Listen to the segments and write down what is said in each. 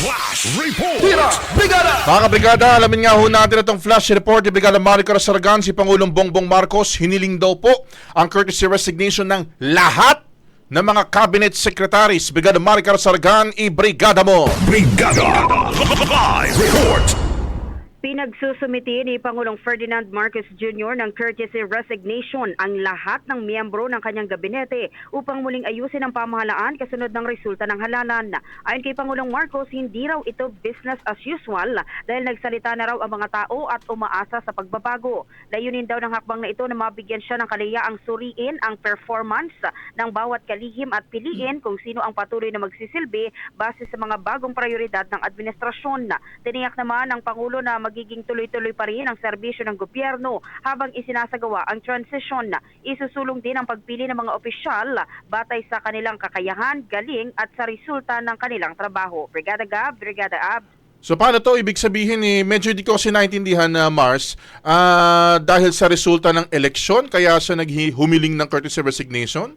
Flash Report! Tira! Brigada! Mga kabrigada, alamin nga ho natin itong flash report ni Brigada Maricar Sargan. Si Pangulong Bongbong Marcos hiniling daw po ang courtesy resignation ng lahat ng mga cabinet secretaries. Brigada Maricar Sargan, i-brigada mo! Brigada! Live Report! Pinagsusumiti ni Pangulong Ferdinand Marcos Jr. ng courtesy resignation ang lahat ng miyembro ng kanyang gabinete upang muling ayusin ang pamahalaan kasunod ng resulta ng halalan. Ayon kay Pangulong Marcos, hindi raw ito business as usual dahil nagsalita na raw ang mga tao at umaasa sa pagbabago. Layunin daw ng hakbang na ito na mabigyan siya ng kalayaang suriin ang performance ng bawat kalihim at piliin kung sino ang patuloy na magsisilbi base sa mga bagong prioridad ng administrasyon. Tiniyak naman ng Pangulo na magiging tuloy-tuloy pa rin ang serbisyo ng gobyerno habang isinasagawa ang transition. Isusulong din ang pagpili ng mga opisyal batay sa kanilang kakayahan, galing at sa resulta ng kanilang trabaho. Brigada Gab, Brigada Ab. So paano to? Ibig sabihin medyo di ko kasi naintindihan na Mars, dahil sa resulta ng eleksyon kaya siya humiling ng courtesy resignation?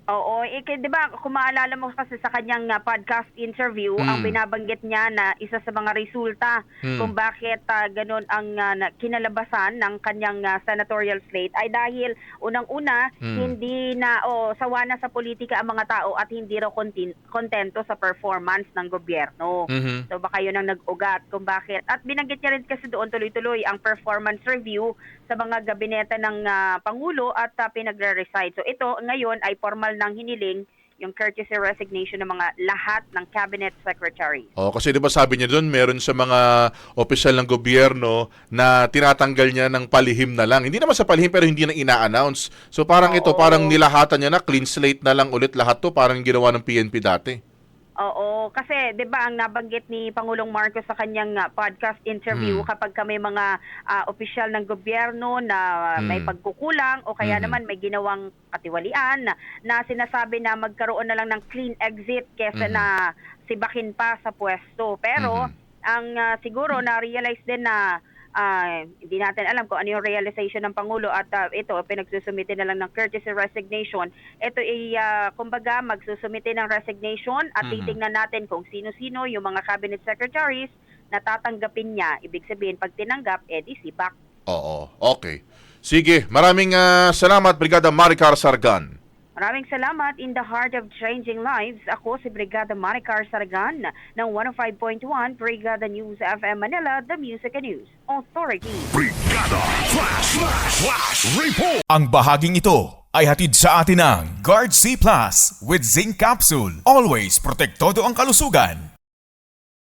Oo, di ba kung maalala mo kasi sa kanyang podcast interview, ang binabanggit niya na isa sa mga resulta kung bakit ganun ang kinalabasan ng kanyang senatorial slate ay dahil unang-una hindi na sawa na sa politika ang mga tao at hindi raw kontento sa performance ng gobyerno. So baka yun ang nag-ugat kung bakit. At binanggit niya rin kasi doon tuloy-tuloy ang performance review sa mga gabinete ng Pangulo at pinagre-reside. So ito ngayon ay formal ng hiniling yung courtesy resignation ng mga lahat ng cabinet secretaries. Kasi di ba sabi niya doon, meron sa mga opisyal ng gobyerno na tinatanggal niya ng palihim na lang. Hindi naman sa palihim pero hindi na ina-announce. So parang ito, parang nilahatan niya na clean slate na lang ulit lahat to, parang ginawa ng PNP dati. Oo, kasi 'di ba ang nabanggit ni Pangulong Marcos sa kanyang podcast interview kapag may mga opisyal ng gobyerno na may pagkukulang o kaya naman may ginawang katiwalian na sinasabi na magkaroon na lang ng clean exit kesa na sibakin pa sa pwesto. Pero ang siguro na-realize din na hindi natin alam kung ano yung realization ng Pangulo at ito, pinagsusumite na lang ng courtesy resignation. Ito ay, kumbaga, magsusumite ng resignation at titingnan natin kung sino-sino yung mga cabinet secretaries na tatanggapin niya. Ibig sabihin, pag tinanggap, di sibak. Oo, okay. Sige, maraming salamat, Brigada Maricar Sargan. Maraming salamat. In the heart of changing lives, ako si Brigada Maricar Sargan ng 105.1 Brigada News FM Manila, the Music and News Authority. Brigada Flash Report! Ang bahaging ito ay hatid sa atin ng Guard C Plus with Zinc Capsule. Always protektado ang kalusugan.